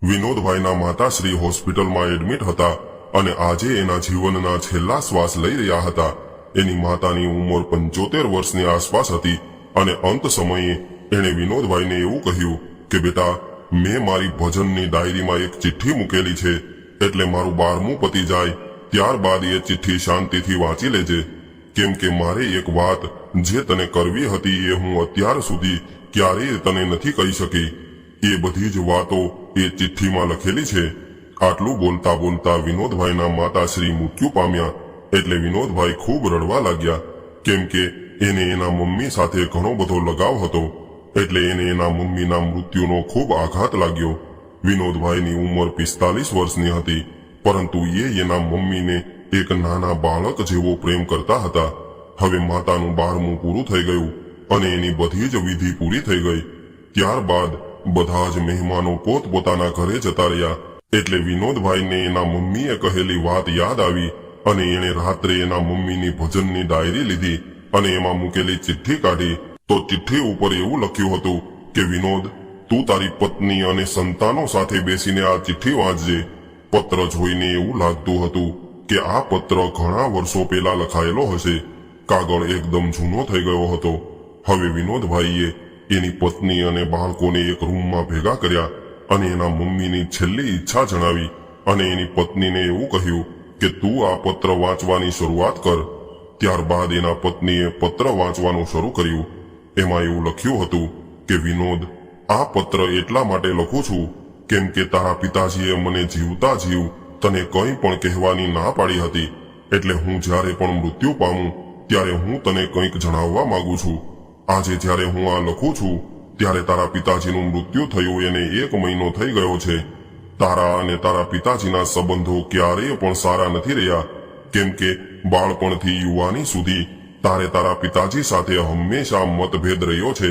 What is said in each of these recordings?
વિનોદભાઈના માતાશ્રી હોસ્પિટલમાં એડમિટ હતા અને આજે એના જીવનના છેલ્લા શ્વાસ લઈ રહ્યા હતા. એની માતાની ઉંમર 75 વર્ષની આસપાસ હતી અને અંત સમયે એણે વિનોદભાઈને એવું કહ્યું કે બેટા, મેં મારી ભજનની ડાયરીમાં એક ચિઠ્ઠી મૂકેલી છે, એટલે મારું 12મું પતી જાય ત્યારબાદ એ ચિઠ્ઠી શાંતિથી વાંચી લેજે, કેમ કે મારે એક વાત જે તને કરવી હતી એ હું અત્યાર સુધી ક્યારેય તને નથી કહી શકી. એ બધી જ વાતો એ ચિઠ્ઠીમાં લખેલી છે. આટલું બોલતા બોલતા વિનોદભાઈના માતાશ્રી મૃત્યુ પામ્યા. એટલે વિનોદભાઈ ખૂબ રડવા લાગ્યા, કેમ કે એને એના મમ્મી સાથે ઘણો બધો લગાવ હતો. એટલે એને એના મમ્મીના મૃત્યુનો ખૂબ આઘાત લાગ્યો. વિનોદભાઈની ઉંમર 45 વર્ષની હતી, પરંતુ એના મમ્મીને એક નાના બાળક જેવો પ્રેમ કરતા હતા. હવે માતાનું 12મું પૂરું થઈ ગયું અને એની બધી જ વિધિ પૂરી થઈ ગઈ. ત્યારબાદ બધા જ મહેમાનો પોતપોતાના ઘરે જતા રહ્યા. એટલે વિનોદભાઈને એના મમ્મીએ કહેલી વાત યાદ આવી અને એણે રાત્રે એના મમ્મીની ભજનની ડાયરી લીધી અને એમાં મૂકેલી ચિઠ્ઠી કાઢી. તો ચિઠ્ઠી ઉપર એવું લખ્યું હતું કે વિનોદ, તું તારી પત્ની અને સંતાનો સાથે બેસીને આ ચિઠ્ઠી વાંચજે. પત્ર જોઈને એવું લાગતું હતું કે આ પત્ર ઘણા વર્ષો પહેલા લખાયેલો હશે. કાગળ એકદમ જૂનો થઈ ગયો હતો. હવે વિનોદભાઈએ એની પત્ની અને બાળકોને એક રૂમમાં ભેગા કર્યા અને એના મમ્મીની છેલ્લી ઈચ્છા જણાવી અને એની પત્નીને એવું કહ્યું કે તું આ પત્ર વાંચવાની શરૂઆત કર. ત્યારબાદ એના પત્નીએ પત્ર વાંચવાનું શરૂ કર્યું. એમાં એવું લખ્યું હતું કે વિનોદ, આ પત્ર એટલા માટે લખું છું કેમ કે તારા પિતાજીએ મને જીવતા જીવ તને કંઈ પણ કહેવાની ના પાડી હતી. એટલે હું જ્યારે પણ મૃત્યુ પામું ત્યારે હું તને કંઈક જણાવવા માંગુ છું. આજે જ્યારે હું આ લખું છું ત્યારે તારા પિતાજીનું મૃત્યુ થયું એને 1 મહિનો થઈ ગયો છે. તારા અને તારા પિતાજીના સંબંધો ક્યારેય પણ સારા નથી રહ્યા, કેમ કે બાળપણથી યુવાની સુધી તારે તારા પિતાજી સાથે હંમેશા મતભેદ રહ્યો છે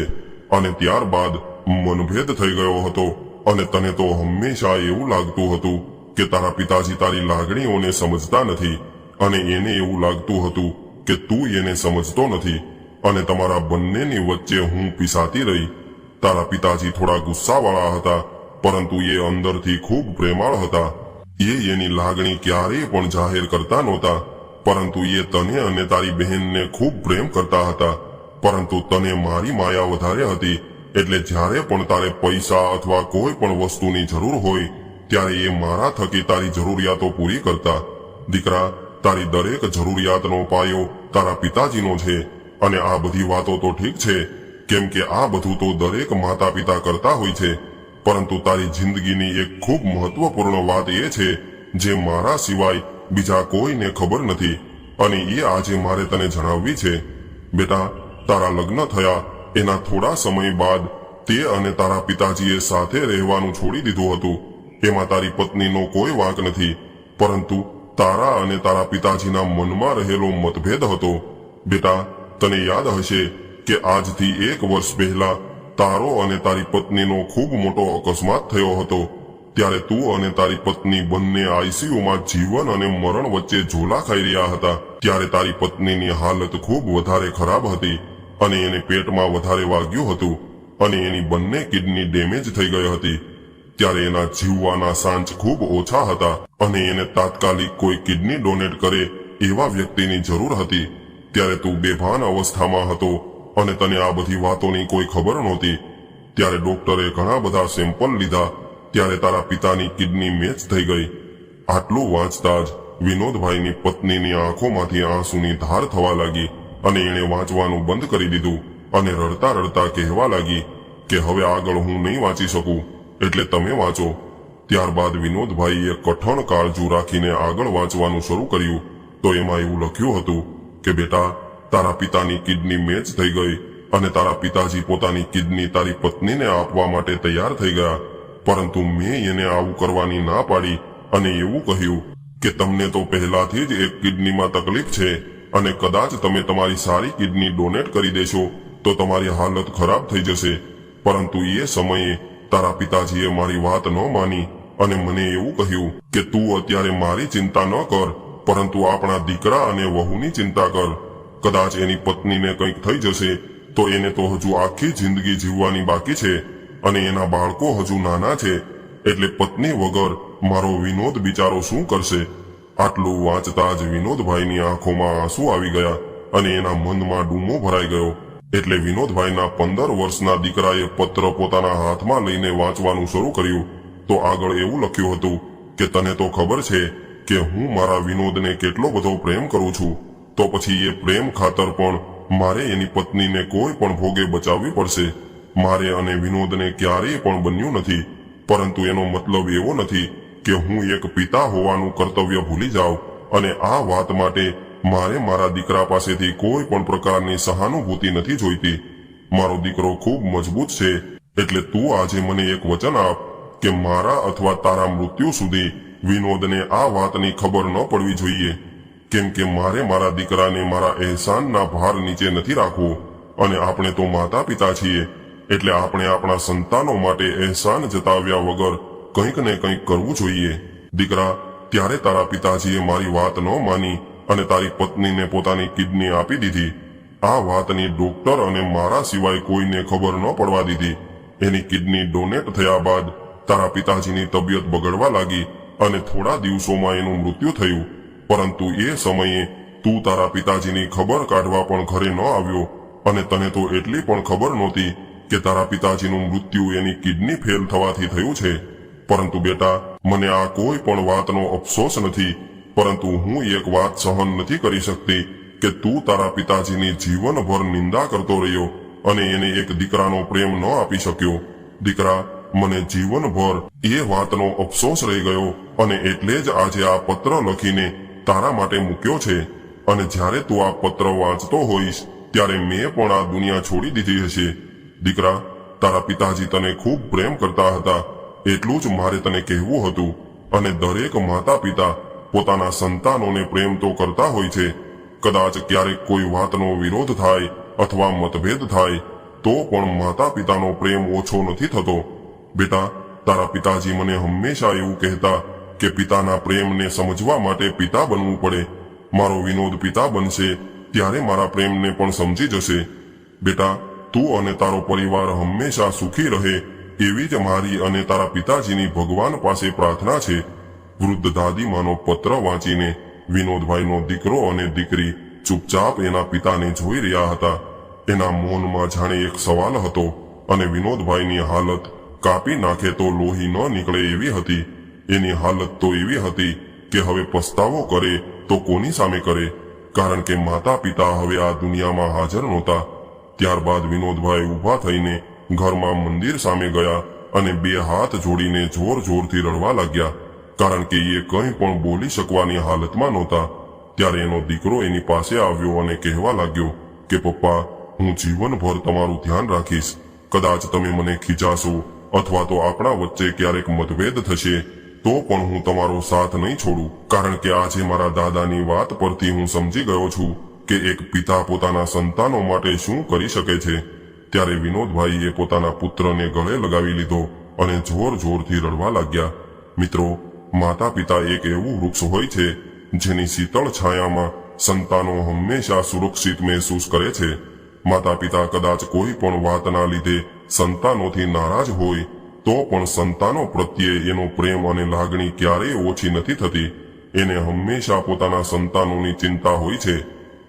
અને ત્યારબાદ મનભેદ થઈ ગયો હતો અને તને તો હંમેશા એવું લાગતું હતું કે તારા પિતાજી તારી લાગણીઓને સમજતા નથી અને એને એવું લાગતું હતું કે તું એને સમજતો નથી અને તમારા બંનેની વચ્ચે હું પીસાતી રહી. તારા પિતાજી થોડા ગુસ્સાવાળા હતા, પરંતુ એ અંદરથી ખૂબ પ્રેમાળ હતા. એની લાગણી ક્યારેય પણ જાહેર કરતા નહોતા, પરંતુ એ તને અને તારી બહેનને ખૂબ પ્રેમ કરતા હતા. પરંતુ તને મારી માયા વધારે હતી, એટલે જ્યારે પણ તારે પૈસા અથવા કોઈ પણ વસ્તુની જરૂર હોય ત્યારે એ મારા થકી તારી જરૂરિયાતો પૂરી કરતા. દીકરા, તારી દરેક જરૂરિયાતનો પાયો તારા પિતાજીનો છે. અને આ બધી વાતો તો ઠીક છે, કેમ કે આ બધું તો દરેક માતા પિતા કરતા હોય છે, પરંતુ તારી જિંદગીની એક ખૂબ મહત્વપૂર્ણ વાત એ છે જે મારા સિવાય બીજા કોઈને ખબર નથી અને એ આજે મારે તને જણાવવી છે. બેટા, તારા લગ્ન થયા એના થોડા સમય બાદ તે અને તારા પિતાજીએ સાથે રહેવાનું છોડી દીધું હતું. એમાં તારી પત્નીનો કોઈ વાંક નથી, પરંતુ તારા અને તારા પિતાજીના મનમાં રહેલો મતભેદ હતો. બેટા, તને યાદ હશે કે આજથી 1 વર્ષ પહેલા તારો અને તારી પત્નીનો ખૂબ મોટો અકસ્માત થયો હતો. ત્યારે તું અને તારી પત્ની બંને આઈસીયુમાં જીવન અને મરણ વચ્ચે ઝોલા ખાઈ રહ્યા હતા. ત્યારે તારી પત્નીની હાલત ખૂબ વધારે ખરાબ હતી અને એને પેટમાં વધારે વાગ્યું હતું અને એની બંને કિડની ડેમેજ થઈ ગઈ હતી. ત્યારે એના જીવવાના સાંચ ખૂબ ઓછા હતા અને એને તાત્કાલિક કોઈ કિડની ડોનેટ કરે એવા વ્યક્તિની જરૂર હતી. ત્યારે તું બેભાન અવસ્થામાં હતો અને તને આ બધી વાતોની કોઈ ખબર નહોતી. ત્યારે ડોક્ટરે ઘણા બધા સેમ્પલ લીધા. ત્યારે તારા પિતાની કિડની મેચ થઈ ગઈ. આટલું વાંચતા જ વિનોદભાઈની પત્નીની આંખોમાંથી આંસુની ધાર થવા લાગી અને એણે વાંચવાનું બંધ કરી દીધું અને રડતા રડતા કહેવા લાગી કે હવે આગળ હું નહીં વાંચી શકું, એટલે તમે વાંચો. ત્યારબાદ વિનોદભાઈએ કઠણ કાળજુ રાખીને આગળ વાંચવાનું શરૂ કર્યું. તો એમાં એવું લખ્યું હતું કે બેટા, તારા પિતાની કિડની મેચ થઈ ગઈ અને તારા પિતાજી પોતાની કિડની તારી પત્નીને આપવા માટે તૈયાર થઈ ગયા, પરંતુ મેં એને આવું કરવાની ના પાડી અને એવું કહ્યું કે તમને તો પહેલાથી જ એક કિડનીમાં તકલીફ છે અને કદાચ તમે તમારી સારી કિડની ડોનેટ કરી દેશો તો તમારી હાલત ખરાબ થઈ જશે. પરંતુ એ સમયે તારા પિતાજીએ મારી વાત ન માની અને મને એવું કહ્યું કે તું અત્યારે મારી ચિંતા ન કર, પરંતુ આપણા દીકરા અને વહુની ચિંતા કર. કદાચ એની પત્નીને કંઈક થઈ જશે તો એને તો હજુ આખી જિંદગી જીવવાની બાકી છે અને એના બાળકો હજુ નાના છે. એટલે પત્ની વગર મારો વિનોદ બિચારો શું કરશે? આટલું વાંચતા જ વિનોદભાઈની આંખોમાં આંસુ આવી ગયા અને એના મનમાં ડૂમો ભરાઈ ગયો. એટલે વિનોદભાઈના 15 વર્ષના દીકરાએ પત્ર પોતાના હાથમાં લઈને વાંચવાનું શરૂ કર્યું. તો આગળ એવું લખ્યું હતું કે તને તો ખબર છે કે હું મારા વિનોદને કેટલો બધો પ્રેમ કરું છું, તો પછી એ પ્રેમ ખાતર પણ મારે એની પત્નીને કોઈ પણ ભોગે બચાવવી પડશે. મારે અને વિનોદને ક્યારેય પણ બન્યું નથી, પરંતુ એનો મતલબ એવો નથી કે હું એક પિતા હોવાનું કર્તવ્ય ભૂલી જાઉં અને આ વાત માટે મારે મારા દીકરા પાસેથી કોઈ પણ પ્રકારની સહાનુભૂતિ નથી જોઈતી. મારો દીકરો ખૂબ મજબૂત છે, એટલે તું આજે મને એક વચન આપ કે મારા અથવા તારા મૃત્યુ સુધી વિનોદને આ વાતની ખબર ન પડવી જોઈએ, કેમ કે મારે મારા દીકરાને મારા અહેસાનના ભાર નીચે નથી રાખવું અને આપણે તો માતા પિતા છીએ, એટલે આપણે આપણા સંતાનો માટે અહેસાન જતાવ્યા વગર કંઈક ને કંઈક કરવું જોઈએ. દીકરા, ત્યારે તારા પિતાજીએ મારી વાત ન માની અને તારી પત્નીને પોતાની કિડની આપી દીધી. આ વાતની ડોક્ટર અને મારા સિવાય કોઈને ખબર ન પડવા દીધી. એની કિડની ડોનેટ થયા બાદ તારા પિતાજીની તબિયત બગડવા લાગી અને થોડા દિવસોમાં એનું મૃત્યુ થયું. પરંતુ એ સમયે તું તારા પિતાજીની ખબર કાઢવા પણ ઘરે ન આવ્યો અને તને તો એટલી પણ ખબર નહોતી કે તારા પિતાજીનું મૃત્યુ એની કિડની ફેલ થવાથી થયું છે. પરંતુ બેટા, મને આ કોઈ પણ વાતનો અફસોસ નથી, પરંતુ હું એક વાત સહન નથી કરી શકતી કે તું તારા પિતાજીની જીવનભર નિંદા કરતો રહ્યો અને એને એક દીકરાનો પ્રેમ ન આપી શક્યો. દીકરા, મને જીવનભર એ વાતનો અફસોસ રહી ગયો અને એટલે જ આજે આ પત્ર લખીને તારા માટે મૂક્યો છે. અને જ્યારે તું આ પત્ર વાંચતો હોઈશ ત્યારે મેં પણ આ દુનિયા છોડી દીધી હશે. દીકરા, તારા પિતાજી તને ખૂબ પ્રેમ કરતા હતા, એટલું જ મારે તને કહેવું હતું. અને દરેક માતા પિતા પોતાના સંતાનોને પ્રેમ તો કરતા હોય છે. કદાચ ક્યારેક કોઈ વાતનો વિરોધ થાય અથવા મતભેદ થાય તો પણ માતા પિતાનો પ્રેમ ઓછો નથી થતો. બેટા, તારા પિતાજી મને હંમેશા એવું કહેતા કે પિતાના પ્રેમને સમજવા માટે પિતા બનવું પડે. મારો વિનોદ પિતા બનશે ત્યારે મારા પ્રેમને પણ સમજી જશે. બેટા, તું અને તારો પરિવાર હંમેશા સુખી રહે એવી જ મારી અને તારા પિતાજીની ભગવાન પાસે પ્રાર્થના છે. વૃદ્ધ દાદીમાનો પત્ર વાંચીને વિનોદભાઈનો દીકરો અને દીકરી ચૂપચાપ એના પિતાને જોઈ રહ્યા હતા. એના મૌનમાં જાણે એક સવાલ હતો અને વિનોદભાઈની હાલત કાપી નાખે તો લોહી ન નીકળે એવી હતી. એની હાલત તો એવી હતી કે હવે પસ્તાવો કરે તો કોની સામે કરે, કારણ કે માતા પિતા હવે આ દુનિયામાં હાજર નહોતા. ત્યારબાદ વિનોદભાઈ ઊભા થઈને ઘરમાં મંદિર સામે ગયા અને 2 હાથ જોડીને જોર જોરથી રડવા લાગ્યા, કારણ કે એ કંઈ પણ બોલી શકવાની હાલતમાં નહોતા. ત્યારે એનો દીકરો એની પાસે આવ્યો અને કહેવા લાગ્યો કે પપ્પા, હું જીવનભર તમારું ધ્યાન રાખીશ. કદાચ તમે મને ખીજાશો અથવા તો આપણા વચ્ચે ક્યારેક મતભેદ થશે તો પણ હું તમારો સાથ નહીં છોડું, કારણ કે આજે મારા દાદાની વાત પરથી હું સમજી ગયો છું કે એક પિતા પોતાના સંતાનો માટે શું કરી શકે છે. ત્યારે વિનોદભાઈએ પોતાના પુત્રને ગળે લગાવી લીધો અને જોર જોરથી રડવા લાગ્યા. મિત્રો, માતા પિતા એક એવું વૃક્ષ હોય છે જેની શીતળ છાયામાં સંતાનો હંમેશા સુરક્ષિત મહેસૂસ કરે છે. માતા પિતા કદાચ કોઈ પણ વાતના લીધે સંતાનોથી નારાજ હોય તો પણ સંતાનો પ્રત્યે એનો પ્રેમ અને લાગણી ક્યારેય ઓછી નથી થતી. એને હંમેશા પોતાના સંતાનોની ચિંતા હોય છે.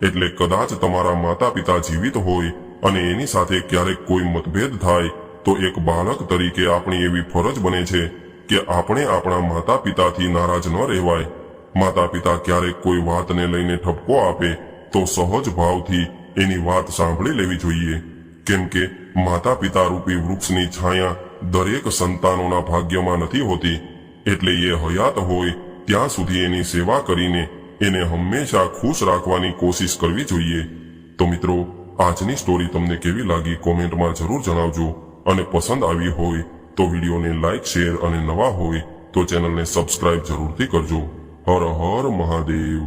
એટલે કદાચ તમારા માતા પિતા જીવિત હોય અને એની સાથે ક્યારેક કોઈ મતભેદ થાય તો એક બાળક તરીકે આપણી એવી ફરજ બને છે કે આપણે આપણા માતા પિતાથી નારાજ ન રહેવાય. માતા પિતા ક્યારેક કોઈ વાતને લઈને ઠપકો આપે તો સહજ ભાવથી એની વાત સાંભળી લેવી જોઈએ, કેમ કે માતા પિતા રૂપી વૃક્ષની છાયા દરેક સંતાનોના ભાગ્યમાં નથી હોતી. એટલે એ હયાત હોય ત્યાં સુધી એની સેવા કરીને એને હંમેશા ખુશ રાખવાની કોશિશ કરવી જોઈએ. તો મિત્રો, આજની સ્ટોરી તમને કેવી લાગી કોમેન્ટમાં જરૂર જણાવજો અને પસંદ આવી હોય તો વિડીયોને લાઈક, શેર અને નવા હોય તો ચેનલને સબસ્ક્રાઇબ જરૂરથી કરજો. હર હર મહાદેવ.